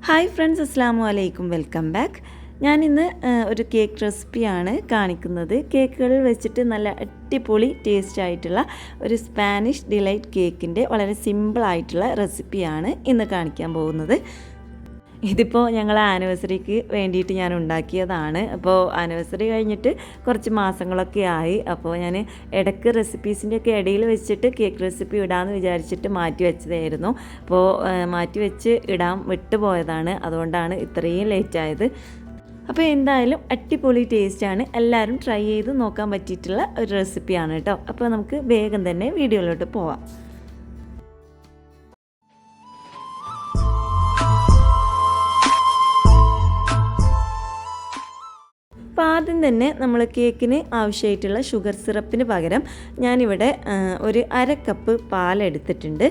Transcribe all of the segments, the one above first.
Hi friends, അസ്സാമു അലൈക്കും. Welcome back. ഞാനിന്ന് ഒരു കേക്ക് റെസിപ്പിയാണ് കാണിക്കുന്നത്. കേക്കുകളിൽ വെച്ചിട്ട് നല്ല അടിപൊളി ടേസ്റ്റ് ആയിട്ടുള്ള ഒരു സ്പാനിഷ് ഡിലൈറ്റ് കേക്കിൻ്റെ വളരെ സിമ്പിളായിട്ടുള്ള റെസിപ്പിയാണ് ഇന്ന് കാണിക്കാൻ പോകുന്നത്. ഇതിപ്പോൾ ഞങ്ങൾ ആനിവേഴ്സറിക്ക് വേണ്ടിയിട്ട് ഞാൻ ഉണ്ടാക്കിയതാണ്. അപ്പോൾ ആനിവേഴ്സറി കഴിഞ്ഞിട്ട് കുറച്ച് മാസങ്ങളൊക്കെ ആയി. അപ്പോൾ ഞാൻ ഇടയ്ക്ക് റെസിപ്പീസിൻ്റെയൊക്കെ ഇടയിൽ വെച്ചിട്ട് കേക്ക് റെസിപ്പി ഇടാമെന്ന് വിചാരിച്ചിട്ട് മാറ്റി വെച്ചതായിരുന്നു. അപ്പോൾ മാറ്റി വെച്ച് ഇടാൻ വിട്ടുപോയതാണ്. അതുകൊണ്ടാണ് ഇത്രയും ലേറ്റായത്. അപ്പോൾ എന്തായാലും അടിപൊളി ടേസ്റ്റാണ്. എല്ലാവരും ട്രൈ ചെയ്ത് നോക്കാൻ പറ്റിയിട്ടുള്ള ഒരു റെസിപ്പിയാണ് കേട്ടോ. അപ്പോൾ നമുക്ക് വേഗം തന്നെ വീഡിയോയിലോട്ട് പോവാം. അപ്പോൾ ആദ്യം തന്നെ നമ്മൾ കേക്കിന് ആവശ്യമായിട്ടുള്ള ഷുഗർ സിറപ്പിന് പകരം ഞാനിവിടെ ഒരു 1/2 കപ്പ് പാലെടുത്തിട്ടുണ്ട്.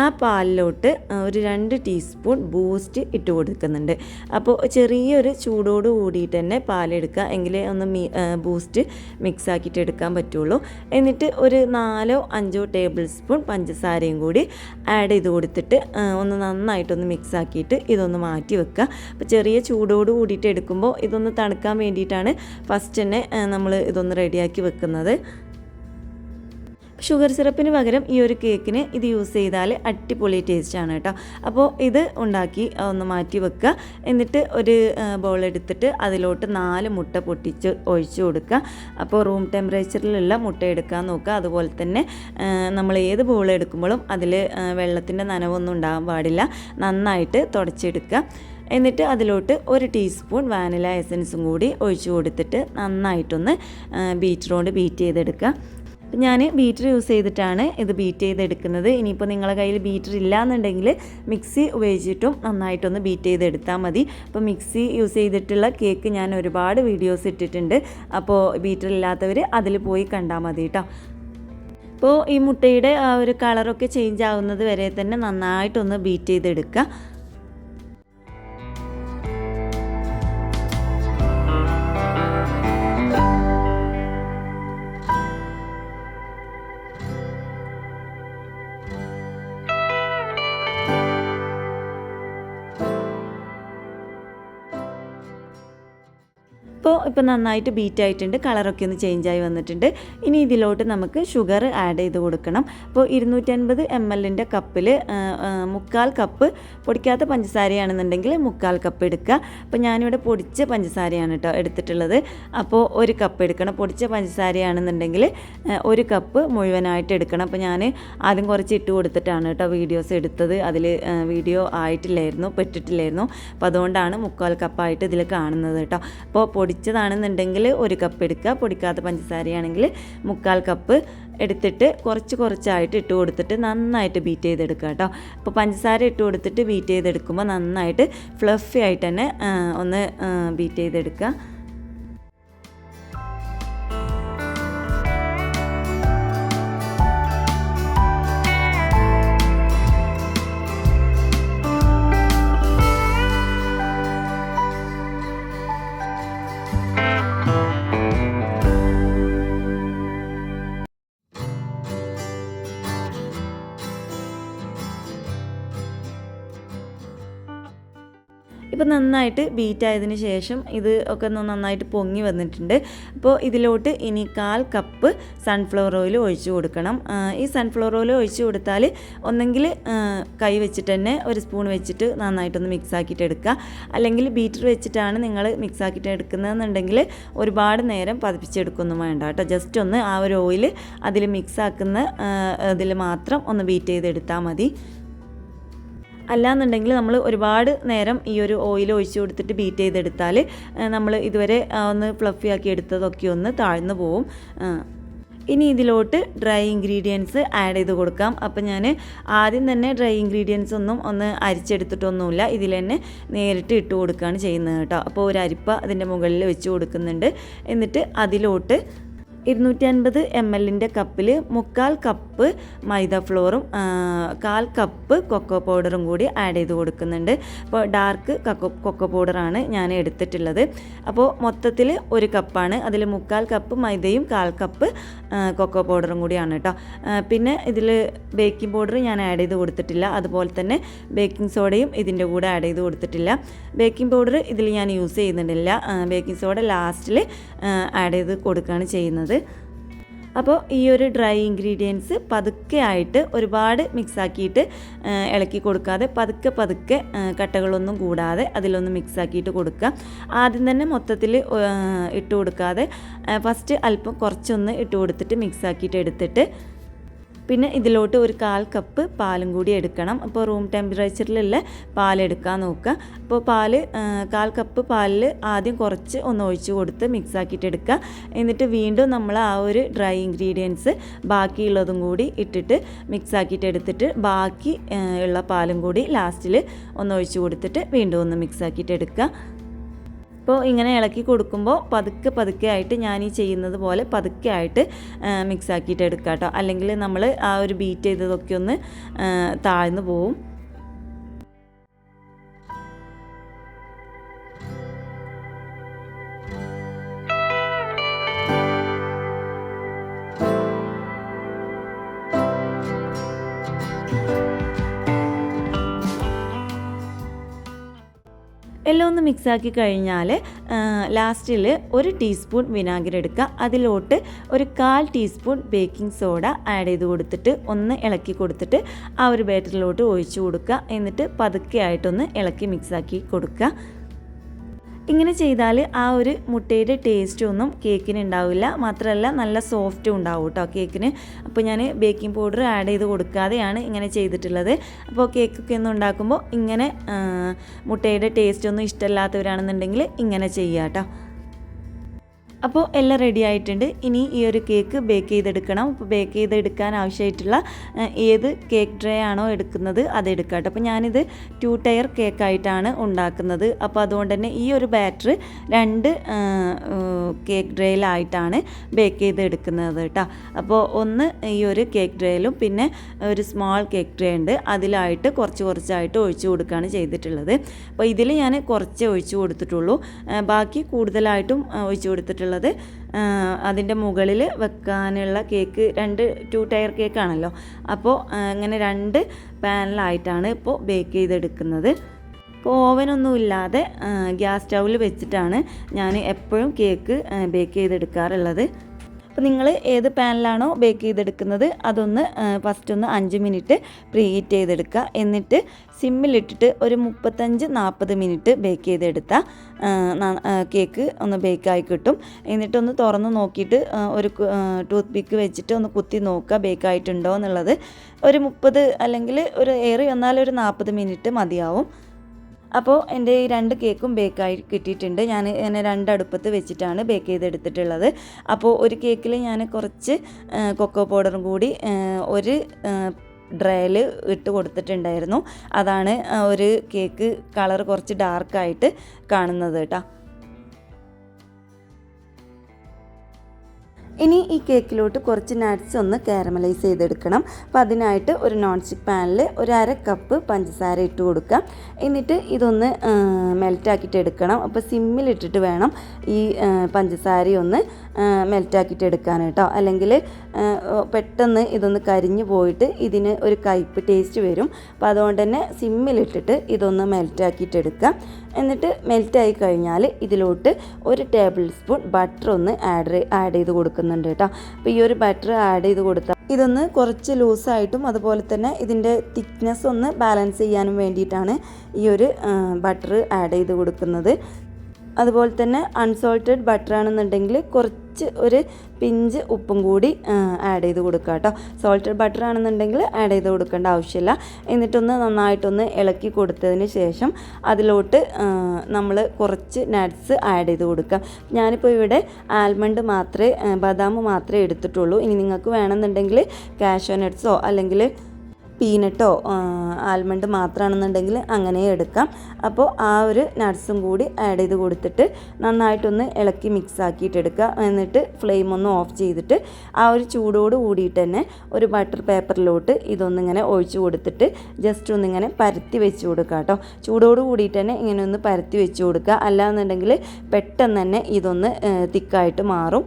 ആ പാലിലോട്ട് ഒരു 2 ടീസ്പൂൺ ബൂസ്റ്റ് ഇട്ട് കൊടുക്കുന്നുണ്ട്. അപ്പോൾ ചെറിയൊരു ചൂടോട് കൂടിയിട്ട് തന്നെ പാലെടുക്കുക, എങ്കിലേ ഒന്ന് ബൂസ്റ്റ് മിക്സ് ആക്കിയിട്ട് എടുക്കാൻ പറ്റുള്ളൂ. എന്നിട്ട് ഒരു 4-5 ടേബിൾ സ്പൂൺ പഞ്ചസാരയും കൂടി ആഡ് ചെയ്ത് കൊടുത്തിട്ട് ഒന്ന് നന്നായിട്ടൊന്ന് മിക്സ് ആക്കിയിട്ട് ഇതൊന്ന് മാറ്റി വെക്കുക. അപ്പോൾ ചെറിയ ചൂടോട് കൂടിയിട്ട് എടുക്കുമ്പോൾ ഇതൊന്ന് തണുക്കാൻ വേണ്ടിയിട്ടാണ് ഫസ്റ്റ് തന്നെ നമ്മൾ ഇതൊന്ന് റെഡിയാക്കി വെക്കുന്നത്. ഷുഗർ സിറപ്പിന് പകരം ഈ ഒരു കേക്കിന് ഇത് യൂസ് ചെയ്താൽ അടിപൊളി ടേസ്റ്റാണ് കേട്ടോ. അപ്പോൾ ഇത് ഉണ്ടാക്കി ഒന്ന് മാറ്റി വെക്കുക. എന്നിട്ട് ഒരു ബൗൾ എടുത്തിട്ട് അതിലോട്ട് 4 മുട്ട പൊട്ടിച്ച് ഒഴിച്ചു കൊടുക്കുക. അപ്പോൾ റൂം ടെമ്പറേച്ചറിലുള്ള മുട്ട എടുക്കാൻ നോക്കുക. അതുപോലെ തന്നെ നമ്മൾ ഏത് ബൗൾ എടുക്കുമ്പോഴും അതിൽ വെള്ളത്തിൻ്റെ നനവൊന്നും ഉണ്ടാകാൻ പാടില്ല. നന്നായിട്ട് തുടച്ചെടുക്കുക. എന്നിട്ട് അതിലോട്ട് 1 ടീസ്പൂൺ വാനില എസൻസും കൂടി ഒഴിച്ചു കൊടുത്തിട്ട് നന്നായിട്ടൊന്ന് ബീറ്റർ കൊണ്ട് ബീറ്റ് ചെയ്തെടുക്കുക. ഞാൻ ബീറ്റർ യൂസ് ചെയ്തിട്ടാണ് ഇത് ബീറ്റ് ചെയ്തെടുക്കുന്നത്. ഇനിയിപ്പോൾ നിങ്ങളുടെ കയ്യിൽ ബീറ്റർ ഇല്ലയെന്നുണ്ടെങ്കിൽ മിക്സി ഉപയോഗിച്ചിട്ടും നന്നായിട്ടൊന്ന് ബീറ്റ് ചെയ്തെടുത്താൽ മതി. അപ്പോൾ മിക്സി യൂസ് ചെയ്തിട്ടുള്ള കേക്ക് ഞാൻ ഒരുപാട് വീഡിയോസ് ഇട്ടിട്ടുണ്ട്. അപ്പോൾ ബീറ്റർ ഇല്ലാത്തവർ അതിൽ പോയി കണ്ടാൽ മതി കേട്ടോ. അപ്പോൾ ഈ മുട്ടയുടെ ആ ഒരു കളറൊക്കെ ചേഞ്ച് ആവുന്നത് വരെ തന്നെ നന്നായിട്ടൊന്ന് ബീറ്റ് ചെയ്തെടുക്കുക. ഇപ്പോൾ നന്നായിട്ട് ബീറ്റ് ആയിട്ടുണ്ട്, കളറൊക്കെ ഒന്ന് ചേഞ്ചായി വന്നിട്ടുണ്ട്. ഇനി ഇതിലോട്ട് നമുക്ക് ഷുഗർ ആഡ് ചെയ്ത് കൊടുക്കണം. അപ്പോൾ 250 ml കപ്പിൽ 3/4 കപ്പ് പൊടിക്കാത്ത പഞ്ചസാരയാണെന്നുണ്ടെങ്കിൽ 3/4 കപ്പ് എടുക്കുക. അപ്പോൾ ഞാനിവിടെ പൊടിച്ച പഞ്ചസാരയാണ് കേട്ടോ എടുത്തിട്ടുള്ളത്. അപ്പോൾ 1 കപ്പ് എടുക്കണം. പൊടിച്ച പഞ്ചസാരയാണെന്നുണ്ടെങ്കിൽ 1 കപ്പ് മുഴുവനായിട്ട് എടുക്കണം. അപ്പോൾ ഞാൻ ആദ്യം കുറച്ച് ഇട്ട് കൊടുത്തിട്ടാണ് കേട്ടോ വീഡിയോസ് എടുത്തത്. അതിൽ വീഡിയോ ആയിട്ടില്ലായിരുന്നു, പെട്ടിട്ടില്ലായിരുന്നു. അപ്പോൾ അതുകൊണ്ടാണ് 3/4 കപ്പായിട്ട് ഇതിൽ കാണുന്നത് കേട്ടോ. അപ്പോൾ പൊടിച്ചതാണെന്നുണ്ടെങ്കിൽ 1 കപ്പ് എടുക്കുക. പൊടിക്കാത്ത പഞ്ചസാരയാണെങ്കിൽ 3/4 കപ്പ് എടുത്തിട്ട് കുറച്ചായിട്ട് ഇട്ട് കൊടുത്തിട്ട് നന്നായിട്ട് ബീറ്റ് ചെയ്തെടുക്കുക കേട്ടോ. അപ്പോൾ പഞ്ചസാര ഇട്ട് കൊടുത്തിട്ട് ബീറ്റ് ചെയ്തെടുക്കുമ്പോൾ നന്നായിട്ട് ഫ്ലഫി ആയിട്ട് തന്നെ ഒന്ന് ബീറ്റ് ചെയ്തെടുക്കുക. ഇപ്പോൾ നന്നായിട്ട് ബീറ്റ് ആയതിന് ശേഷം ഇത് ഒക്കെ നന്നായിട്ട് പൊങ്ങി വന്നിട്ടുണ്ട്. അപ്പോൾ ഇതിലോട്ട് ഇനി 1/4 കപ്പ് സൺഫ്ലവർ ഓയിൽ ഒഴിച്ചു കൊടുക്കണം. ഈ സൺഫ്ലവർ ഓയിൽ ഒഴിച്ചു കൊടുത്താൽ ഒന്നെങ്കിൽ കൈ വെച്ചിട്ട് തന്നെ ഒരു സ്പൂൺ വെച്ചിട്ട് നന്നായിട്ടൊന്ന് മിക്സ് ആക്കിയിട്ട് എടുക്കുക. അല്ലെങ്കിൽ ബീറ്റർ വെച്ചിട്ടാണ് നിങ്ങൾ മിക്സ് ആക്കിയിട്ട് എടുക്കുന്നതെന്നുണ്ടെങ്കിൽ ഒരുപാട് നേരം പതിപ്പിച്ചെടുക്കൊന്നും വേണ്ട കേട്ടോ. ജസ്റ്റ് ഒന്ന് ആ ഒരു ഓയിൽ അതിൽ മിക്സ് ആക്കുന്ന ഇതിൽ മാത്രം ഒന്ന് ബീറ്റ് ചെയ്തെടുത്താൽ മതി. അല്ലാന്നുണ്ടെങ്കിൽ നമ്മൾ ഒരുപാട് നേരം ഈ ഒരു ഓയിൽ ഒഴിച്ച് കൊടുത്തിട്ട് ബീറ്റ് ചെയ്തെടുത്താൽ നമ്മൾ ഇതുവരെ ഒന്ന് ഫ്ലഫി ആക്കി എടുത്തതൊക്കെ ഒന്ന് താഴ്ന്നു പോവും. ഇനി ഇതിലോട്ട് ഡ്രൈ ഇൻഗ്രീഡിയൻസ് ആഡ് ചെയ്ത് കൊടുക്കാം. അപ്പം ഞാൻ ആദ്യം തന്നെ ഡ്രൈ ഇൻഗ്രീഡിയൻസ് ഒന്ന് അരിച്ചെടുത്തിട്ടൊന്നുമില്ല, ഇതിൽ തന്നെ നേരിട്ട് ഇട്ട് കൊടുക്കുകയാണ് ചെയ്യുന്നത് കേട്ടോ. അപ്പോൾ ഒരു അരിപ്പ അതിൻ്റെ മുകളിൽ വെച്ച് കൊടുക്കുന്നുണ്ട്. എന്നിട്ട് അതിലോട്ട് 250 ml കപ്പിൽ 1/4 കപ്പ് മൈദ ഫ്ലോറും 1/4 കപ്പ് കൊക്കോ പൗഡറും കൂടി ആഡ് ചെയ്ത് കൊടുക്കുന്നുണ്ട്. അപ്പോൾ ഡാർക്ക് കൊക്കോ പൗഡറാണ് ഞാൻ എടുത്തിട്ടുള്ളത്. അപ്പോൾ മൊത്തത്തിൽ 1 കപ്പാണ്. അതിൽ 1/4 കപ്പ് മൈദയും 1/4 കപ്പ് കൊക്കോ പൗഡറും കൂടിയാണ് കേട്ടോ. പിന്നെ ഇതിൽ ബേക്കിംഗ് പൗഡർ ഞാൻ ആഡ് ചെയ്ത് കൊടുത്തിട്ടില്ല. അതുപോലെ തന്നെ ബേക്കിംഗ് സോഡയും ഇതിൻ്റെ കൂടെ ആഡ് ചെയ്ത് കൊടുത്തിട്ടില്ല. ബേക്കിംഗ് പൗഡർ ഇതിൽ ഞാൻ യൂസ് ചെയ്യുന്നുണ്ടില്ല. ബേക്കിംഗ് സോഡ ലാസ്റ്റിൽ ആഡ് ചെയ്ത് കൊടുക്കുകയാണ് ചെയ്യുന്നത്. അപ്പോൾ ഈ ഒരു ഡ്രൈ ഇൻഗ്രീഡിയൻസ് പതുക്കെ ആയിട്ട് ഒരുപാട് മിക്സാക്കിയിട്ട് ഇളക്കി കൊടുക്കാതെ പതുക്കെ കട്ടകളൊന്നും കൂടാതെ അതിലൊന്ന് മിക്സാക്കിയിട്ട് കൊടുക്കുക. ആദ്യം തന്നെ മൊത്തത്തിൽ ഇട്ട് കൊടുക്കാതെ ഫസ്റ്റ് അല്പം കുറച്ചൊന്ന് ഇട്ട് കൊടുത്തിട്ട് മിക്സാക്കിയിട്ട് എടുത്തിട്ട് പിന്നെ ഇതിലോട്ട് 1/4 കപ്പ് പാലും കൂടി എടുക്കണം. അപ്പോൾ റൂം ടെമ്പറേച്ചറിലുള്ള പാലെടുക്കാൻ നോക്കുക. അപ്പോൾ 1/4 കപ്പ് പാലിൽ ആദ്യം കുറച്ച് ഒന്ന് ഒഴിച്ച് കൊടുത്ത് മിക്സാക്കിയിട്ട് എടുക്കുക. എന്നിട്ട് വീണ്ടും നമ്മൾ ആ ഒരു ഡ്രൈ ഇൻഗ്രീഡിയൻസ് ബാക്കിയുള്ളതും കൂടി ഇട്ടിട്ട് മിക്സാക്കിയിട്ട് എടുത്തിട്ട് ബാക്കി ഉള്ള പാലും കൂടി ലാസ്റ്റിൽ ഒന്ന് ഒഴിച്ച് കൊടുത്തിട്ട് വീണ്ടും ഒന്ന് മിക്സാക്കിയിട്ട് എടുക്കുക. അപ്പോൾ ഇങ്ങനെ ഇളക്കി കൊടുക്കുമ്പോൾ പതുക്കെ ആയിട്ട് ഞാൻ ഈ ചെയ്യുന്നത് പോലെ പതുക്കെ ആയിട്ട് മിക്സ് ആക്കിയിട്ട് എടുക്കുക കേട്ടോ. അല്ലെങ്കിൽ നമ്മൾ ആ ഒരു ബീറ്റ് ചെയ്തതൊക്കെ ഒന്ന് താഴ്ന്നു പോവും. എല്ലാം ഒന്ന് മിക്സാക്കി കഴിഞ്ഞാൽ ലാസ്റ്റിൽ 1 ടീസ്പൂൺ വിനാഗിരി എടുക്കുക. അതിലോട്ട് 1/4 ടീസ്പൂൺ ബേക്കിംഗ് സോഡ ആഡ് ചെയ്ത് കൊടുത്തിട്ട് ഒന്ന് ഇളക്കി കൊടുത്തിട്ട് ആ ഒരു ബാറ്ററിലോട്ട് ഒഴിച്ചു കൊടുക്കുക. എന്നിട്ട് പതുക്കെ ആയിട്ടൊന്ന് ഇളക്കി മിക്സാക്കി കൊടുക്കുക. ഇങ്ങനെ ചെയ്താൽ ആ ഒരു മുട്ടയുടെ ടേസ്റ്റ് ഒന്നും കേക്കിന് ഉണ്ടാവില്ല. മാത്രമല്ല നല്ല സോഫ്റ്റും ഉണ്ടാവും കേട്ടോ കേക്കിന്. അപ്പോൾ ഞാൻ ബേക്കിംഗ് പൗഡർ ആഡ് ചെയ്ത് കൊടുക്കാതെയാണ് ഇങ്ങനെ ചെയ്തിട്ടുള്ളത്. അപ്പോൾ കേക്കൊക്കെ ഒന്നും ഉണ്ടാക്കുമ്പോൾ ഇങ്ങനെ മുട്ടയുടെ ടേസ്റ്റ് ഒന്നും ഇഷ്ടമില്ലാത്തവരാണെന്നുണ്ടെങ്കിൽ ഇങ്ങനെ ചെയ്യുക കേട്ടോ. അപ്പോൾ എല്ലാം റെഡി ആയിട്ടുണ്ട്. ഇനി ഈ ഒരു കേക്ക് ബേക്ക് ചെയ്തെടുക്കണം. അപ്പോൾ ബേക്ക് ചെയ്തെടുക്കാൻ ആവശ്യമായിട്ടുള്ള ഏത് കേക്ക് ട്രേ ആണോ എടുക്കുന്നത് അത് എടുക്കുക കേട്ടോ. അപ്പോൾ ഞാനിത് 2 ടയർ കേക്കായിട്ടാണ് ഉണ്ടാക്കുന്നത്. അപ്പോൾ അതുകൊണ്ട് തന്നെ ഈ ഒരു ബാറ്റർ 2 കേക്ക് ട്രേയിലായിട്ടാണ് ബേക്ക് ചെയ്തെടുക്കുന്നത് കേട്ടോ. അപ്പോൾ ഒന്ന് ഈ ഒരു കേക്ക് ട്രേയിലും പിന്നെ ഒരു സ്മോൾ കേക്ക് ട്രേ ഉണ്ട്, അതിലായിട്ട് കുറച്ചായിട്ട് ഒഴിച്ചു കൊടുക്കുകയാണ് ചെയ്തിട്ടുള്ളത്. അപ്പോൾ ഇതിൽ ഞാൻ കുറച്ചേ ഒഴിച്ചു കൊടുത്തിട്ടുള്ളൂ. ബാക്കി കൂടുതലായിട്ടും ഒഴിച്ചു കൊടുത്തിട്ടുള്ളത് അതിൻ്റെ മുകളിൽ വെക്കാനുള്ള കേക്ക് 2 ടയർ കേക്കാണല്ലോ. അപ്പോൾ അങ്ങനെ 2 പാനിലായിട്ടാണ് ഇപ്പോൾ ബേക്ക് ചെയ്തെടുക്കുന്നത്. ഇപ്പോൾ ഓവനൊന്നും ഇല്ലാതെ ഗ്യാസ് സ്റ്റൗവിൽ വെച്ചിട്ടാണ് ഞാൻ എപ്പോഴും കേക്ക് ബേക്ക് ചെയ്തെടുക്കാറുള്ളത്. അപ്പോൾ നിങ്ങൾ ഏത് പാനിലാണോ ബേക്ക് ചെയ്തെടുക്കുന്നത് അതൊന്ന് ഫസ്റ്റ് ഒന്ന് 5 മിനിറ്റ് പ്രീ ഹീറ്റ് ചെയ്തെടുക്കുക. എന്നിട്ട് സിമ്മിലിട്ടിട്ട് ഒരു 35-40 മിനിറ്റ് ബേക്ക് ചെയ്തെടുത്താൽ കേക്ക് ഒന്ന് ബേക്കായി കിട്ടും. എന്നിട്ടൊന്ന് തുറന്ന് നോക്കിയിട്ട് ഒരു ടൂത്ത് പിക്ക് വെച്ചിട്ട് ഒന്ന് കുത്തി നോക്കുക ബേക്കായിട്ടുണ്ടോ എന്നുള്ളത്. ഒരു 30 അല്ലെങ്കിൽ ഒരു ഏറി വന്നാൽ ഒരു 40 മിനിറ്റ് മതിയാവും. അപ്പോൾ എൻ്റെ ഈ 2 കേക്കും ബേക്കായി കിട്ടിയിട്ടുണ്ട്. ഞാൻ ഇങ്ങനെ 2 അടുപ്പത്ത് വെച്ചിട്ടാണ് ബേക്ക് ചെയ്തെടുത്തിട്ടുള്ളത്. അപ്പോൾ ഒരു കേക്കിൽ ഞാൻ കുറച്ച് കൊക്കോ പൗഡറും കൂടി ഒരു ഡ്രൈയിൽ ഇട്ട് കൊടുത്തിട്ടുണ്ടായിരുന്നു. അതാണ് ഒരു കേക്ക് കളർ കുറച്ച് ഡാർക്കായിട്ട് കാണുന്നത് കേട്ടോ. ഇനി ഈ കേക്കിലോട്ട് കുറച്ച് നട്ട്സ് ഒന്ന് കാരമലൈസ് ചെയ്തെടുക്കണം. അപ്പോൾ അതിനായിട്ട് ഒരു നോൺ സ്റ്റിക്ക് പാനിൽ ഒരു 1/2 കപ്പ് പഞ്ചസാര ഇട്ട് കൊടുക്കുക. എന്നിട്ട് ഇതൊന്ന് മെൽറ്റാക്കിയിട്ട് എടുക്കണം. അപ്പോൾ സിമ്മിലിട്ടിട്ട് വേണം ഈ പഞ്ചസാരയൊന്ന് മെൽറ്റാക്കിയിട്ട് എടുക്കാൻ കേട്ടോ. അല്ലെങ്കിൽ പെട്ടെന്ന് ഇതൊന്ന് കരിഞ്ഞു പോയിട്ട് ഇതിന് ഒരു കയ്പ്പ് ടേസ്റ്റ് വരും. അപ്പോൾ അതുകൊണ്ട് തന്നെ സിമ്മിലിട്ടിട്ട് ഇതൊന്ന് മെൽറ്റാക്കിയിട്ട് എടുക്കുക. എന്നിട്ട് മെൽറ്റായി കഴിഞ്ഞാൽ ഇതിലോട്ട് 1 ടേബിൾ സ്പൂൺ ബട്ടർ ഒന്ന് ആഡ് ചെയ്ത് കൊടുക്കുന്നുണ്ട് കേട്ടോ. അപ്പോൾ ഈ ഒരു ബട്ടർ ആഡ് ചെയ്ത് കൊടുത്താൽ ഇതൊന്ന് കുറച്ച് ലൂസായിട്ടും അതുപോലെ തന്നെ ഇതിൻ്റെ തിക്നെസ് ഒന്ന് ബാലൻസ് ചെയ്യാനും വേണ്ടിയിട്ടാണ് ഈ ഒരു ബട്ടർ ആഡ് ചെയ്ത് കൊടുക്കുന്നത്. അതുപോലെ തന്നെ അൺസോൾട്ടഡ് ബട്ടർ ആണെന്നുണ്ടെങ്കിൽ കുറച്ച് ഒരു പിഞ്ച് ഉപ്പും കൂടി ആഡ് ചെയ്ത് കൊടുക്കുക കേട്ടോ. സോൾട്ടഡ് ബട്ടർ ആണെന്നുണ്ടെങ്കിൽ ആഡ് ചെയ്ത് കൊടുക്കേണ്ട ആവശ്യമില്ല. എന്നിട്ടൊന്ന് നന്നായിട്ടൊന്ന് ഇളക്കി കൊടുത്തതിന് ശേഷം അതിലോട്ട് നമ്മൾ കുറച്ച് നട്ട്സ് ആഡ് ചെയ്ത് കൊടുക്കാം. ഞാനിപ്പോൾ ഇവിടെ ആൽമണ്ട് ബദാം മാത്രമേ എടുത്തിട്ടുള്ളൂ. ഇനി നിങ്ങൾക്ക് വേണമെന്നുണ്ടെങ്കിൽ കാഷ്യൂ നട്ട്സോ അല്ലെങ്കിൽ പീനട്ടോ ആൽമണ്ട് മാത്രമാണെന്നുണ്ടെങ്കിൽ അങ്ങനെ എടുക്കാം. അപ്പോൾ ആ ഒരു നട്ട്സും കൂടി ആഡ് ചെയ്ത് കൊടുത്തിട്ട് നന്നായിട്ടൊന്ന് ഇളക്കി മിക്സ് ആക്കിയിട്ട് എടുക്കുക. എന്നിട്ട് ഫ്ലെയിം ഒന്ന് ഓഫ് ചെയ്തിട്ട് ആ ഒരു ചൂടോട് കൂടിയിട്ട് തന്നെ ഒരു ബട്ടർ പേപ്പറിലോട്ട് ഇതൊന്നിങ്ങനെ ഒഴിച്ച് കൊടുത്തിട്ട് ജസ്റ്റ് ഒന്നിങ്ങനെ പരത്തി വെച്ച് കൊടുക്കുക കേട്ടോ. ചൂടോട് കൂടിയിട്ട് തന്നെ ഇങ്ങനെ ഒന്ന് പരത്തി വെച്ച് കൊടുക്കുക. അല്ലാന്നുണ്ടെങ്കിൽ പെട്ടെന്ന് തന്നെ ഇതൊന്ന് തിക്കായിട്ട് മാറും.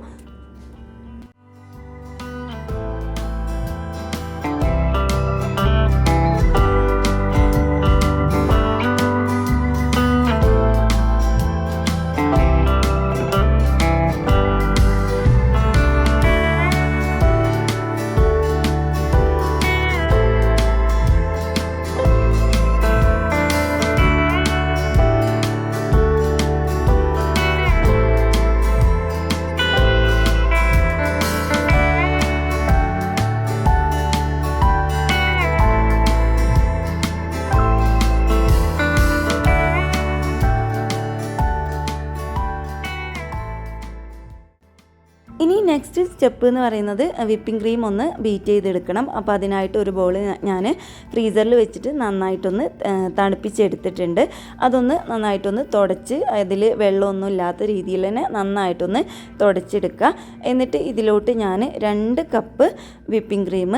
ഇനി നെക്സ്റ്റ് സ്റ്റെപ്പ് എന്ന് പറയുന്നത് വിപ്പിംഗ് ക്രീം ഒന്ന് ബീറ്റ് ചെയ്തെടുക്കണം. അപ്പോൾ അതിനായിട്ട് ഒരു ബോൾ ഞാൻ ഫ്രീസറിൽ വെച്ചിട്ട് നന്നായിട്ടൊന്ന് തണുപ്പിച്ചെടുത്തിട്ടുണ്ട്. അതൊന്ന് നന്നായിട്ടൊന്ന് തുടച്ച് അതിൽ വെള്ളമൊന്നും ഇല്ലാത്ത രീതിയിൽ തന്നെ നന്നായിട്ടൊന്ന് തുടച്ചെടുക്കുക. എന്നിട്ട് ഇതിലോട്ട് ഞാൻ 2 കപ്പ് വിപ്പിംഗ് ക്രീം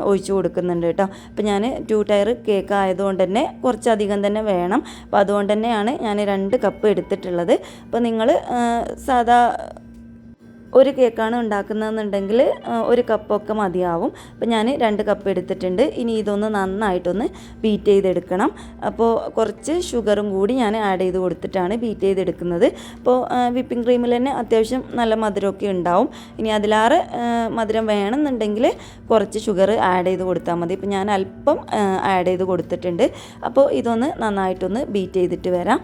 ഒഴിച്ച് കൊടുക്കുന്നുണ്ട് കേട്ടോ. അപ്പോൾ ഞാൻ 2 ടയർ കേക്ക് ആയതുകൊണ്ട് തന്നെ കുറച്ചധികം തന്നെ വേണം. അപ്പോൾ അതുകൊണ്ട് തന്നെയാണ് ഞാൻ 2 കപ്പ് എടുത്തിട്ടുള്ളത്. അപ്പോൾ നിങ്ങൾ സാധാ ഒരു കേക്കാണ് ഉണ്ടാക്കുന്നതെന്നുണ്ടെങ്കിൽ 1 കപ്പൊക്കെ മതിയാവും. അപ്പോൾ ഞാൻ 2 കപ്പ് എടുത്തിട്ടുണ്ട്. ഇനി ഇതൊന്ന് നന്നായിട്ടൊന്ന് ബീറ്റ് ചെയ്തെടുക്കണം. അപ്പോൾ കുറച്ച് ഷുഗറും കൂടി ഞാൻ ആഡ് ചെയ്ത് കൊടുത്തിട്ടാണ് ബീറ്റ് ചെയ്തെടുക്കുന്നത്. അപ്പോൾ വിപ്പിംഗ് ക്രീമിൽ തന്നെ അത്യാവശ്യം നല്ല മധുരമൊക്കെ ഉണ്ടാവും. ഇനി അതിലാറ് മധുരം വേണമെന്നുണ്ടെങ്കിൽ കുറച്ച് ഷുഗർ ആഡ് ചെയ്ത് കൊടുത്താൽ മതി. ഇപ്പോൾ ഞാൻ അല്പം ആഡ് ചെയ്ത് കൊടുത്തിട്ടുണ്ട്. അപ്പോൾ ഇതൊന്ന് നന്നായിട്ടൊന്ന് ബീറ്റ് ചെയ്തിട്ട് വരാം.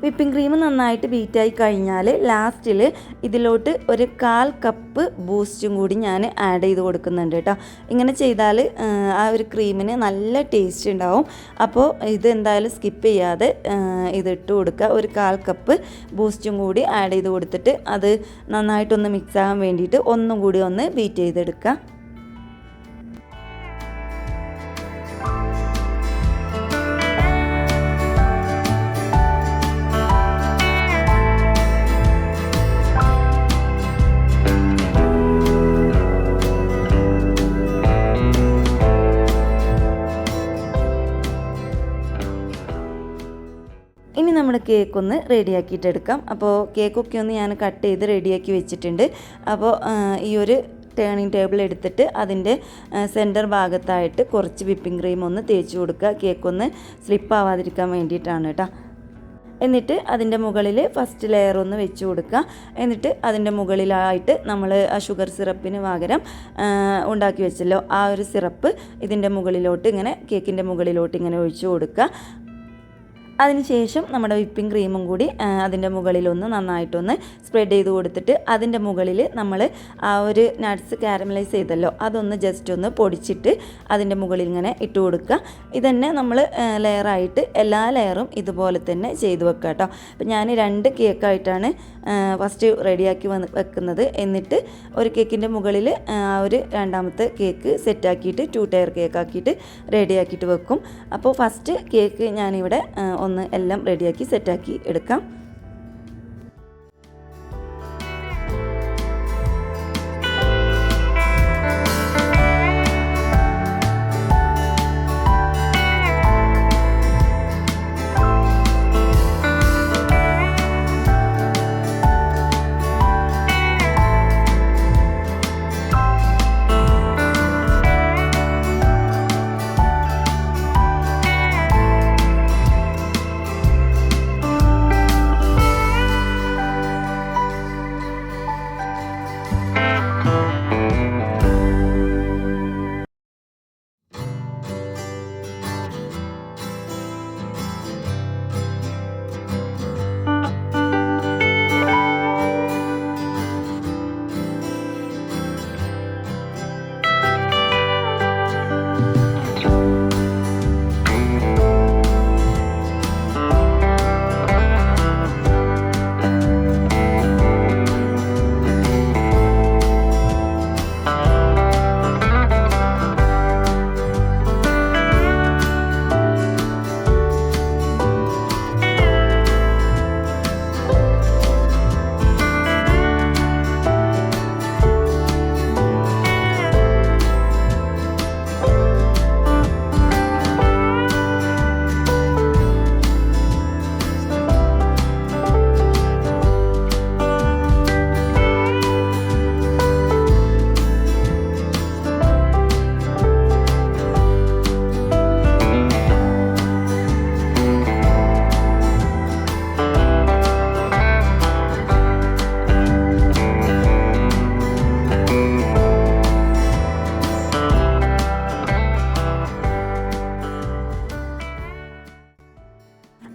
വിപ്പിംഗ് ക്രീം നന്നായിട്ട് ബീറ്റായി കഴിഞ്ഞാൽ ലാസ്റ്റിൽ ഇതിലോട്ട് ഒരു 1/4 കപ്പ് ബൂസ്റ്റും കൂടി ഞാൻ ആഡ് ചെയ്ത് കൊടുക്കുന്നുണ്ട് കേട്ടോ. ഇങ്ങനെ ചെയ്താൽ ആ ഒരു ക്രീമിന് നല്ല ടേസ്റ്റ് ഉണ്ടാവും. അപ്പോൾ ഇത് എന്തായാലും സ്കിപ്പ് ചെയ്യാതെ ഇതിട്ട് കൊടുക്കുക. ഒരു 1/4 കപ്പ് ബൂസ്റ്റും കൂടി ആഡ് ചെയ്ത് കൊടുത്തിട്ട് അത് നന്നായിട്ടൊന്ന് മിക്സ് ആകാൻ വേണ്ടിയിട്ട് ഒന്നും കൂടി ഒന്ന് ബീറ്റ് ചെയ്തെടുക്കുക. ഇനി നമ്മുടെ കേക്കൊന്ന് റെഡിയാക്കിയിട്ടെടുക്കാം. അപ്പോൾ കേക്കൊക്കെ ഒന്ന് ഞാൻ കട്ട് ചെയ്ത് റെഡിയാക്കി വെച്ചിട്ടുണ്ട്. അപ്പോൾ ഈ ഒരു ടേണിംഗ് ടേബിൾ എടുത്തിട്ട് അതിൻ്റെ സെൻറ്റർ ഭാഗത്തായിട്ട് കുറച്ച് വിപ്പിംഗ് ക്രീം ഒന്ന് തേച്ച് കൊടുക്കുക. കേക്കൊന്ന് സ്ലിപ്പ് ആവാതിരിക്കാൻ വേണ്ടിയിട്ടാണ് കേട്ടോ. എന്നിട്ട് അതിൻ്റെ മുകളിൽ ഫസ്റ്റ് ലെയർ ഒന്ന് വെച്ച് കൊടുക്കുക. എന്നിട്ട് അതിൻ്റെ മുകളിലായിട്ട് നമ്മൾ ആ ഷുഗർ സിറപ്പിന് പകരം ഉണ്ടാക്കി വെച്ചല്ലോ ആ ഒരു സിറപ്പ് ഇതിൻ്റെ മുകളിലോട്ട് ഇങ്ങനെ കേക്കിൻ്റെ മുകളിലോട്ട് ഇങ്ങനെ ഒഴിച്ച് കൊടുക്കുക. അതിനുശേഷം നമ്മുടെ വിപ്പിംഗ് ക്രീമും കൂടി അതിൻ്റെ മുകളിലൊന്ന് നന്നായിട്ടൊന്ന് സ്പ്രെഡ് ചെയ്ത് കൊടുത്തിട്ട് അതിൻ്റെ മുകളിൽ നമ്മൾ ആ ഒരു നട്ട്സ് കാരമലൈസ് ചെയ്തല്ലോ അതൊന്ന് ജസ്റ്റ് ഒന്ന് പൊടിച്ചിട്ട് അതിൻ്റെ മുകളിൽ ഇങ്ങനെ ഇട്ട് കൊടുക്കുക. ഇതന്നെ നമ്മൾ ലെയറായിട്ട് എല്ലാ ലെയറും ഇതുപോലെ തന്നെ ചെയ്ത് വെക്കുക കേട്ടോ. അപ്പോൾ ഞാൻ 2 കേക്കായിട്ടാണ് ഫസ്റ്റ് റെഡിയാക്കി വെക്കുന്നത്. എന്നിട്ട് ഒരു കേക്കിൻ്റെ മുകളിൽ ആ ഒരു രണ്ടാമത്തെ കേക്ക് സെറ്റാക്കിയിട്ട് 2 ടയർ കേക്കാക്കിയിട്ട് റെഡിയാക്കിയിട്ട് വെക്കും. അപ്പോൾ ഫസ്റ്റ് കേക്ക് ഞാനിവിടെ ഒന്ന് എല്ലാം റെഡിയാക്കി സെറ്റാക്കി എടുക്കാം.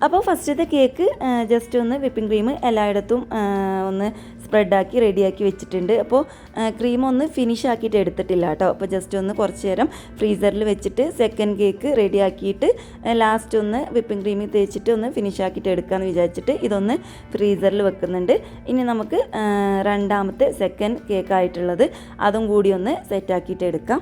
അപ്പോൾ ഫസ്റ്റത്തെ കേക്ക് ജസ്റ്റ് ഒന്ന് വിപ്പിംഗ് ക്രീം എല്ലായിടത്തും ഒന്ന് സ്പ്രെഡാക്കി റെഡിയാക്കി വെച്ചിട്ടുണ്ട്. അപ്പോൾ ക്രീം ഒന്ന് ഫിനിഷ് ആക്കിയിട്ട് എടുത്തിട്ടില്ല കേട്ടോ. അപ്പോൾ ജസ്റ്റ് ഒന്ന് കുറച്ച് നേരം ഫ്രീസറിൽ വെച്ചിട്ട് സെക്കൻഡ് കേക്ക് റെഡിയാക്കിയിട്ട് ലാസ്റ്റ് ഒന്ന് വിപ്പിംഗ് ക്രീമിൽ തേച്ചിട്ട് ഒന്ന് ഫിനിഷ് ആക്കിയിട്ട് എടുക്കാമെന്ന് വിചാരിച്ചിട്ട് ഇതൊന്ന് ഫ്രീസറിൽ വെക്കുന്നുണ്ട്. ഇനി നമുക്ക് രണ്ടാമത്തെ സെക്കൻഡ് കേക്കായിട്ടുള്ളത് അതും കൂടി ഒന്ന് സെറ്റാക്കിയിട്ട് എടുക്കാം.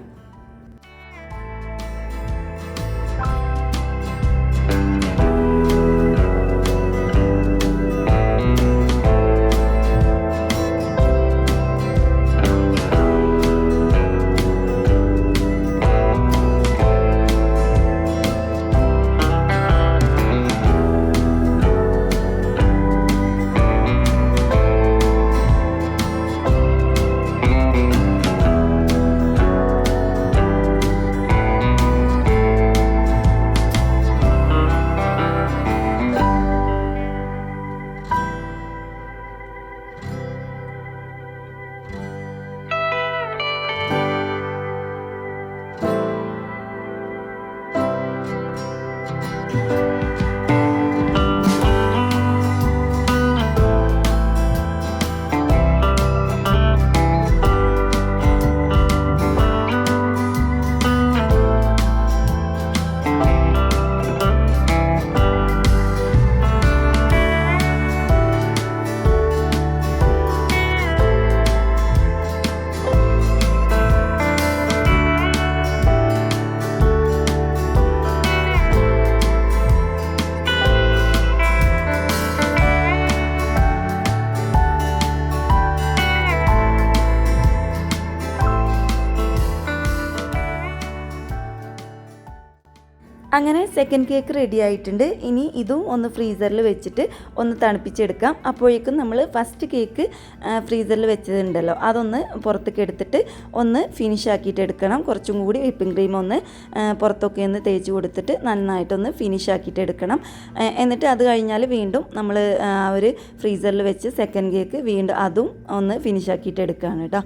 അങ്ങനെ സെക്കൻഡ് കേക്ക് റെഡി ആയിട്ടുണ്ട്. ഇനി ഇതും ഒന്ന് ഫ്രീസറിൽ വെച്ചിട്ട് ഒന്ന് തണുപ്പിച്ചെടുക്കാം. അപ്പോഴേക്കും നമ്മൾ ഫസ്റ്റ് കേക്ക് ഫ്രീസറിൽ വെച്ചതുണ്ടല്ലോ അതൊന്ന് പുറത്തേക്ക് എടുത്തിട്ട് ഒന്ന് ഫിനിഷ് ആക്കിയിട്ട് എടുക്കണം. കുറച്ചും കൂടി വിപ്പിംഗ് ക്രീം ഒന്ന് പുറത്തൊക്കെ ഒന്ന് തേച്ച് കൊടുത്തിട്ട് നന്നായിട്ടൊന്ന് ഫിനിഷ് ആക്കിയിട്ട് എടുക്കണം. എന്നിട്ട് അത് കഴിഞ്ഞാൽ വീണ്ടും നമ്മൾ ഒരു ഫ്രീസറിൽ വെച്ച് സെക്കൻഡ് കേക്ക് വീണ്ടും അതും ഒന്ന് ഫിനിഷ് ആക്കിയിട്ട് എടുക്കുകയാണ് കേട്ടോ.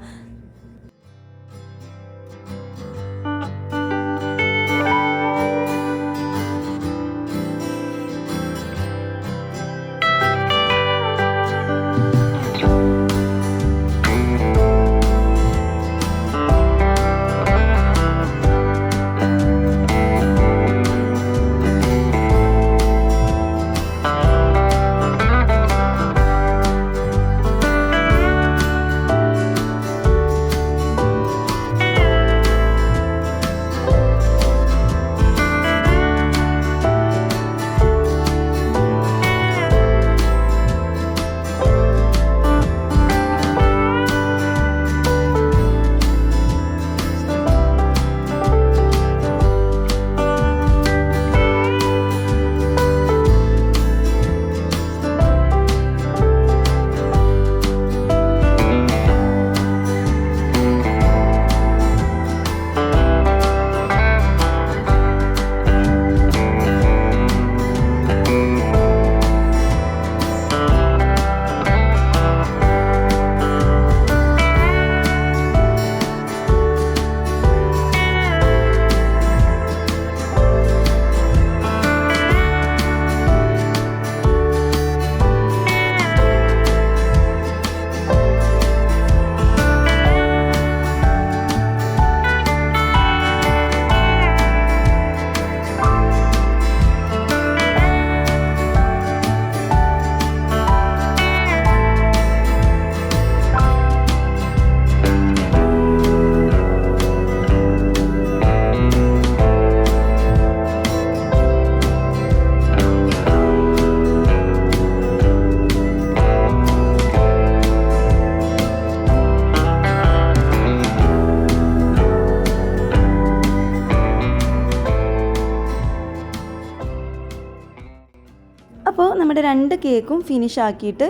അപ്പോൾ നമ്മുടെ രണ്ട് കേക്കും ഫിനിഷ് ആക്കിയിട്ട്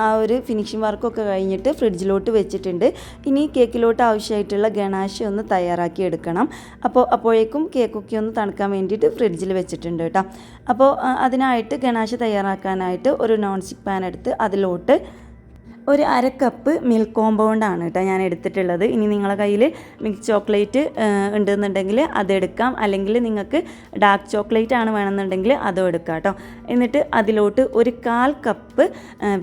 ആ ഒരു ഫിനിഷിംഗ് വർക്കൊക്കെ കഴിഞ്ഞിട്ട് ഫ്രിഡ്ജിലോട്ട് വെച്ചിട്ടുണ്ട്. ഇനി കേക്കിലോട്ട് ആവശ്യമായിട്ടുള്ള ഗണാശ ഒന്ന് തയ്യാറാക്കി എടുക്കണം. അപ്പോഴേക്കും കേക്കൊക്കെ ഒന്ന് തണുക്കാൻ വേണ്ടിയിട്ട് ഫ്രിഡ്ജിൽ വെച്ചിട്ടുണ്ട് കേട്ടോ. അപ്പോൾ അതിനായിട്ട് ഗണാശ തയ്യാറാക്കാനായിട്ട് ഒരു നോൺ സ്റ്റിക്ക് പാൻ എടുത്ത് അതിലോട്ട് ഒരു അര കപ്പ് മിൽക്ക് കോമ്പൗണ്ടാണ് കേട്ടോ ഞാൻ എടുത്തിട്ടുള്ളത്. ഇനി നിങ്ങളുടെ കയ്യിൽ മിൽക്ക് ചോക്ലേറ്റ് ഉണ്ടെന്നുണ്ടെങ്കിൽ അതെടുക്കാം, അല്ലെങ്കിൽ നിങ്ങൾക്ക് ഡാർക്ക് ചോക്ലേറ്റ് ആണ് വേണമെന്നുണ്ടെങ്കിൽ അതും എടുക്കാം കേട്ടോ. എന്നിട്ട് അതിലോട്ട് ഒരു 1/4 കപ്പ്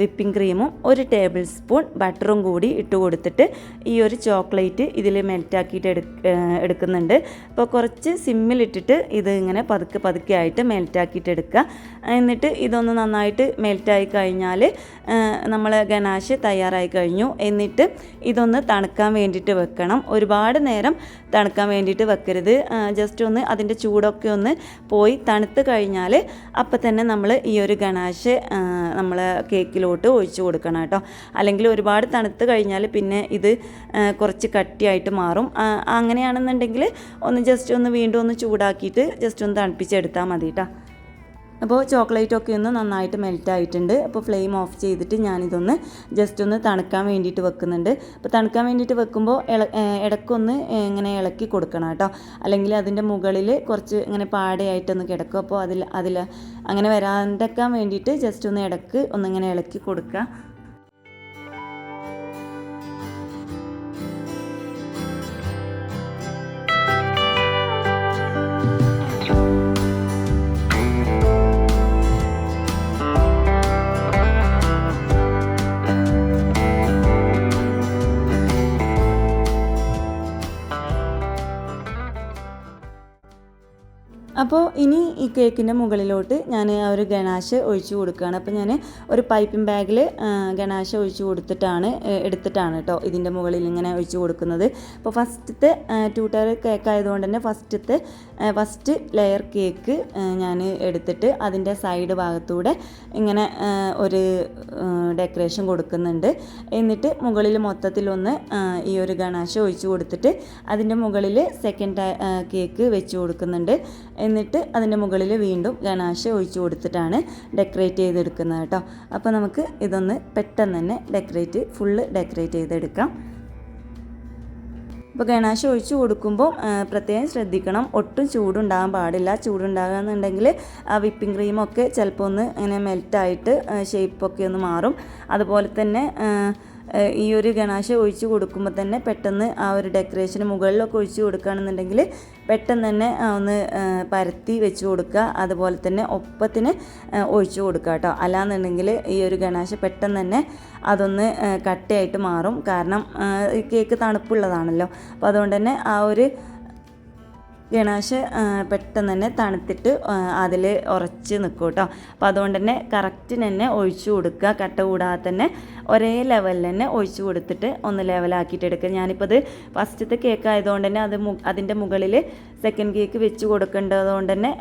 വിപ്പിംഗ് ക്രീമും 1 ടേബിൾ സ്പൂൺ ബട്ടറും കൂടി ഇട്ട് കൊടുത്തിട്ട് ഈ ഒരു ചോക്ലേറ്റ് ഇതിൽ മെൽറ്റാക്കിയിട്ട് എടുക്കുന്നുണ്ട്. അപ്പോൾ കുറച്ച് സിമ്മിലിട്ടിട്ട് ഇത് ഇങ്ങനെ പതുക്കെ ആയിട്ട് മെൽറ്റാക്കിയിട്ട് എടുക്കുക. എന്നിട്ട് ഇതൊന്ന് നന്നായിട്ട് മെൽറ്റായി കഴിഞ്ഞാൽ നമ്മൾ ഗനാഷ് തയ്യാറായി കഴിഞ്ഞു. എന്നിട്ട് ഇതൊന്ന് തണുക്കാൻ വേണ്ടിയിട്ട് വെക്കണം. ഒരുപാട് നേരം തണുക്കാൻ വേണ്ടിയിട്ട് വെക്കരുത്. ജസ്റ്റ് ഒന്ന് അതിൻ്റെ ചൂടൊക്കെ ഒന്ന് പോയി തണുത്ത് കഴിഞ്ഞാൽ അപ്പം തന്നെ നമ്മൾ ഈ ഒരു ഗനാഷ് നമ്മൾ കേക്കിലോട്ട് ഒഴിച്ചു കൊടുക്കണം കേട്ടോ. അല്ലെങ്കിൽ ഒരുപാട് തണുത്ത് കഴിഞ്ഞാൽ പിന്നെ ഇത് കുറച്ച് കട്ടിയായിട്ട് മാറും. അങ്ങനെയാണെന്നുണ്ടെങ്കിൽ ജസ്റ്റ് ഒന്ന് വീണ്ടും ഒന്ന് ചൂടാക്കിയിട്ട് ജസ്റ്റ് ഒന്ന് തണുപ്പിച്ചെടുത്താൽ മതി കേട്ടോ. അപ്പോൾ ചോക്ലേറ്റൊക്കെ ഒന്ന് നന്നായിട്ട് മെൽറ്റായിട്ടുണ്ട്. അപ്പോൾ ഫ്ലെയിം ഓഫ് ചെയ്തിട്ട് ഞാനിതൊന്ന് ജസ്റ്റ് ഒന്ന് തണുക്കാൻ വേണ്ടിയിട്ട് വെക്കുന്നുണ്ട്. അപ്പോൾ തണുക്കാൻ വേണ്ടിയിട്ട് വെക്കുമ്പോൾ ഇടയ്ക്കൊന്ന് ഇങ്ങനെ ഇളക്കി കൊടുക്കണം കേട്ടോ, അല്ലെങ്കിൽ അതിൻ്റെ മുകളിൽ കുറച്ച് ഇങ്ങനെ പാടയായിട്ടൊന്ന് കിടക്കും. അപ്പോൾ അതിൽ അങ്ങനെ വരാണ്ടിരിക്കാൻ വേണ്ടിയിട്ട് ജസ്റ്റ് ഒന്ന് ഇടയ്ക്ക് ഒന്നിങ്ങനെ ഇളക്കി കൊടുക്കുക. അപ്പോൾ ഇനി ഈ കേക്കിൻ്റെ മുകളിലോട്ട് ഞാൻ ആ ഒരു ഗനാഷ് ഒഴിച്ചു കൊടുക്കുകയാണ്. അപ്പോൾ ഞാൻ ഒരു പൈപ്പിംഗ് ബാഗിൽ ഗനാഷ് ഒഴിച്ചു എടുത്തിട്ടാണ് കേട്ടോ ഇതിൻ്റെ മുകളിൽ ഇങ്ങനെ ഒഴിച്ചു കൊടുക്കുന്നത്. അപ്പോൾ ഫസ്റ്റത്തെ 2 ടയർ കേക്ക് ആയതുകൊണ്ട് തന്നെ ഫസ്റ്റ് ലെയർ കേക്ക് ഞാൻ എടുത്തിട്ട് അതിൻ്റെ സൈഡ് ഭാഗത്തൂടെ ഇങ്ങനെ ഒരു ഡെക്കറേഷൻ കൊടുക്കുന്നുണ്ട്. എന്നിട്ട് മുകളിൽ മൊത്തത്തിലൊന്ന് ഈ ഒരു ഗനാഷ് ഒഴിച്ചു കൊടുത്തിട്ട് അതിൻ്റെ മുകളിൽ സെക്കൻഡ് കേക്ക് വെച്ച് കൊടുക്കുന്നുണ്ട്. എന്നിട്ട് അതിൻ്റെ മുകളിൽ വീണ്ടും ഗനാഷ് ഒഴിച്ചു കൊടുത്തിട്ടാണ് ഡെക്കറേറ്റ് ചെയ്തെടുക്കുന്നത് കേട്ടോ. അപ്പോൾ നമുക്ക് ഇതൊന്ന് പെട്ടെന്ന് തന്നെ ഫുള്ള് ഡെക്കറേറ്റ് ചെയ്തെടുക്കാം. അപ്പോൾ ഗനാഷ് ഒഴിച്ചു കൊടുക്കുമ്പോൾ പ്രത്യേകം ശ്രദ്ധിക്കണം, ഒട്ടും ചൂടുണ്ടാകാൻ പാടില്ല. ചൂടുണ്ടാകുകയെന്നുണ്ടെങ്കിൽ ആ വിപ്പിംഗ് ക്രീമൊക്കെ ചിലപ്പോൾ ഒന്ന് ഇങ്ങനെ മെൽറ്റായിട്ട് ഷേപ്പൊക്കെ ഒന്ന് മാറും. അതുപോലെ തന്നെ ഈ ഒരു ഗനാഷ് ഒഴിച്ച് കൊടുക്കുമ്പോൾ തന്നെ പെട്ടെന്ന് ആ ഒരു ഡെക്കറേഷന് മുകളിലൊക്കെ ഒഴിച്ച് കൊടുക്കുകയാണെന്നുണ്ടെങ്കിൽ പെട്ടെന്ന് തന്നെ ഒന്ന് പരത്തി വെച്ച് കൊടുക്കുക. അതുപോലെ തന്നെ ഒപ്പത്തിന് ഒഴിച്ച് കൊടുക്കുക കേട്ടോ. അല്ലാന്നുണ്ടെങ്കിൽ ഈ ഒരു ഗനാഷ് പെട്ടെന്ന് തന്നെ അതൊന്ന് കട്ടയായിട്ട് മാറും. കാരണം ഈ കേക്ക് തണുപ്പുള്ളതാണല്ലോ. അപ്പോൾ അതുകൊണ്ട് തന്നെ ആ ഒരു ഗനാഷ് പെട്ടെന്ന് തന്നെ തണുത്തിട്ട് അതിൽ ഉറച്ച് നിൽക്കും കേട്ടോ. അപ്പോൾ അതുകൊണ്ട് തന്നെ കറക്റ്റ് തന്നെ ഒഴിച്ചു കൊടുക്കുക. കട്ട കൂടാതെ തന്നെ ഒരേ ലെവലിൽ തന്നെ ഒഴിച്ചു കൊടുത്തിട്ട് ഒന്ന് ലെവലാക്കിയിട്ട് എടുക്കുക. ഞാനിപ്പോൾ ഇത് ഫസ്റ്റത്തെ കേക്ക് ആയതുകൊണ്ട് തന്നെ അതിൻ്റെ മുകളിൽ സെക്കൻഡ് കേക്ക് വെച്ച് കൊടുക്കേണ്ടതുകൊണ്ട് തന്നെ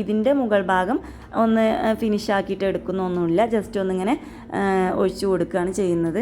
ഇതിൻ്റെ മുകൾ ഭാഗം ഒന്ന് ഫിനിഷ് ആക്കിയിട്ട് എടുക്കുന്നൊന്നുമില്ല. ജസ്റ്റ് ഒന്നിങ്ങനെ ഒഴിച്ചു കൊടുക്കുകയാണ് ചെയ്യുന്നത്.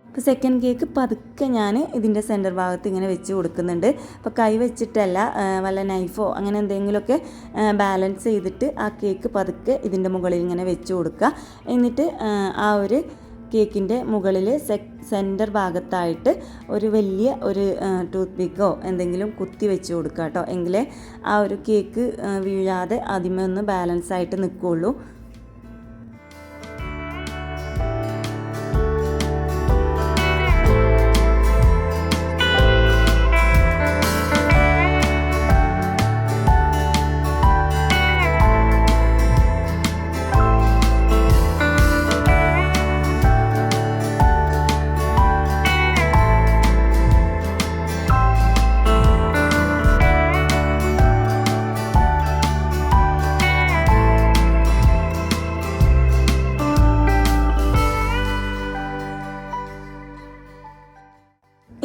അപ്പോൾ സെക്കൻഡ് കേക്ക് പതുക്കെ ഞാൻ ഇതിൻ്റെ സെൻറ്റർ ഭാഗത്ത് ഇങ്ങനെ വെച്ച് കൊടുക്കുന്നുണ്ട്. അപ്പോൾ കൈ വെച്ചിട്ടല്ല, വല്ല നൈഫോ അങ്ങനെ എന്തെങ്കിലുമൊക്കെ ബാലൻസ് ചെയ്തിട്ട് ആ കേക്ക് പതുക്കെ ഇതിൻ്റെ മുകളിൽ ഇങ്ങനെ വെച്ച് കൊടുക്കുക. എന്നിട്ട് ആ ഒരു കേക്കിൻ്റെ മുകളിൽ സെൻറ്റർ ഭാഗത്തായിട്ട് ഒരു വലിയ ഒരു ടൂത്ത് പിക്കോ എന്തെങ്കിലും കുത്തി വെച്ച് കൊടുക്കുക കേട്ടോ. എങ്കിലേ ആ ഒരു കേക്ക് വീഴാതെ ആദ്യമേ ഒന്ന് ബാലൻസ് ആയിട്ട് നിൽക്കുകയുള്ളൂ.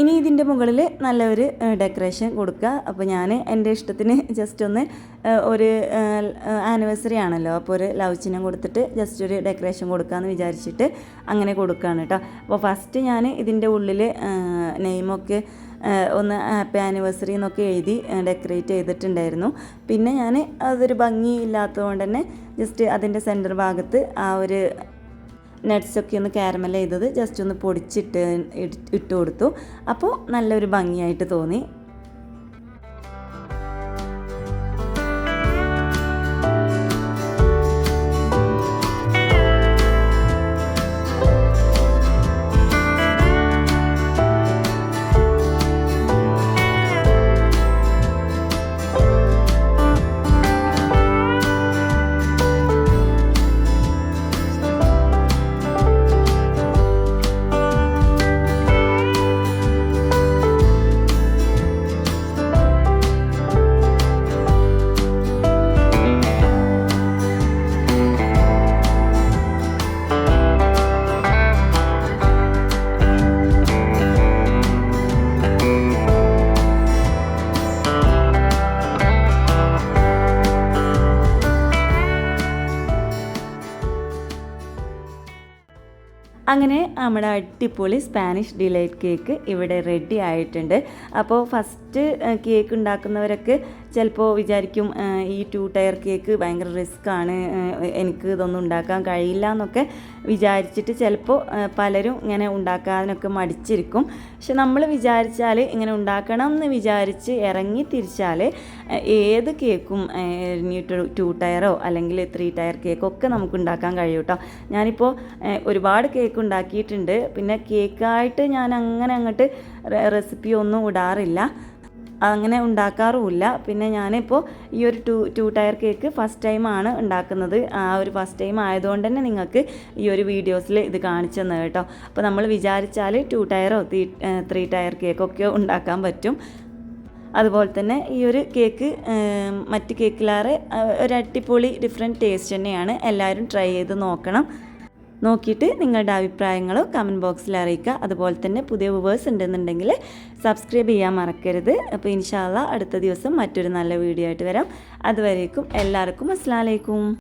ഇനി ഇതിൻ്റെ മുകളിൽ നല്ലൊരു ഡെക്കറേഷൻ കൊടുക്കുക. അപ്പോൾ ഞാൻ എൻ്റെ ഇഷ്ടത്തിന് ജസ്റ്റ് ഒന്ന് ഒരു ആനിവേഴ്സറി ആണല്ലോ, അപ്പോൾ ഒരു ലവ് ചിഹ്നം കൊടുത്തിട്ട് ജസ്റ്റ് ഒരു ഡെക്കറേഷൻ കൊടുക്കാമെന്ന് വിചാരിച്ചിട്ട് അങ്ങനെ കൊടുക്കുകയാണ് കേട്ടോ. അപ്പോൾ ഫസ്റ്റ് ഞാൻ ഇതിൻ്റെ ഉള്ളിൽ നെയിമൊക്കെ ഒന്ന് ഹാപ്പി ആനിവേഴ്സറി എന്നൊക്കെ എഴുതി ഡെക്കറേറ്റ് ചെയ്തിട്ടുണ്ടായിരുന്നു. പിന്നെ ഞാൻ അതൊരു ഭംഗി ഇല്ലാത്തതുകൊണ്ട് തന്നെ ജസ്റ്റ് അതിൻ്റെ സെൻറ്റർ ഭാഗത്ത് ആ ഒരു നട്ട്സൊക്കെ ഒന്ന് കാരമൽ ചെയ്തത് ജസ്റ്റ് ഒന്ന് പൊടിച്ചിട്ട് ഇട്ട് കൊടുത്തു. അപ്പോൾ നല്ലൊരു ഭംഗിയായിട്ട് തോന്നി. അങ്ങനെ നമ്മുടെ അടിപൊളി സ്പാനിഷ് ഡിലൈറ്റ് കേക്ക് ഇവിടെ റെഡി ആയിട്ടുണ്ട്. അപ്പോൾ ഫസ്റ്റ് കേക്ക് ഉണ്ടാക്കുന്നവരൊക്കെ ചിലപ്പോൾ വിചാരിക്കും ഈ 2 ടയർ കേക്ക് ഭയങ്കര റിസ്ക്കാണ്, എനിക്ക് ഇതൊന്നും ഉണ്ടാക്കാൻ കഴിയില്ല എന്നൊക്കെ വിചാരിച്ചിട്ട് ചിലപ്പോൾ പലരും ഇങ്ങനെ ഉണ്ടാക്കാനൊക്കെ മടിച്ചിരിക്കും. പക്ഷെ നമ്മൾ വിചാരിച്ചാൽ ഇങ്ങനെ ഉണ്ടാക്കണം എന്ന് വിചാരിച്ച് ഇറങ്ങി തിരിച്ചാൽ ഏത് കേക്കും 2 ടയറോ അല്ലെങ്കിൽ 3 ടയർ കേക്കൊക്കെ നമുക്ക് ഉണ്ടാക്കാൻ കഴിയും കേട്ടോ. ഞാനിപ്പോൾ ഒരുപാട് കേക്ക് ഉണ്ടാക്കിയിട്ടുണ്ട്. പിന്നെ കേക്കായിട്ട് ഞാൻ അങ്ങനെ അങ്ങോട്ട് റെസിപ്പി ഒന്നും ഇടാറില്ല, അങ്ങനെ ഉണ്ടാക്കാറുമില്ല. പിന്നെ ഞാനിപ്പോൾ ഈ ഒരു 2 ടയർ കേക്ക് ഫസ്റ്റ് ടൈമാണ് ഉണ്ടാക്കുന്നത്. ആ ഒരു ഫസ്റ്റ് ടൈം ആയതുകൊണ്ട് തന്നെ നിങ്ങൾക്ക് ഈ ഒരു വീഡിയോസിൽ ഇത് കാണിച്ചു തന്നത് കേട്ടോ. അപ്പോൾ നമ്മൾ വിചാരിച്ചാൽ 2 ടയറോ 3 ടയർ കേക്കൊക്കെ ഉണ്ടാക്കാൻ പറ്റും. അതുപോലെ തന്നെ ഈ ഒരു കേക്ക് മറ്റ് കേക്കിലേറെ ഒരു അടിപൊളി ഡിഫറെൻറ്റ് ടേസ്റ്റ് തന്നെയാണ്. എല്ലാവരും ട്രൈ ചെയ്ത് നോക്കണം. നോക്കിയിട്ട് നിങ്ങളുടെ അഭിപ്രായങ്ങളും കമൻറ്റ് ബോക്സിൽ അറിയിക്കുക. അതുപോലെ തന്നെ പുതിയ വ്യൂവേഴ്സ് ഉണ്ടെന്നുണ്ടെങ്കിൽ സബ്സ്ക്രൈബ് ചെയ്യാൻ മറക്കരുത്. അപ്പോൾ ഇൻഷാ അല്ലാഹ് അടുത്ത ദിവസം മറ്റൊരു നല്ല വീഡിയോ ആയിട്ട് വരാം. അതുവരേക്കും എല്ലാവർക്കും അസ്സലാമു അലൈക്കും.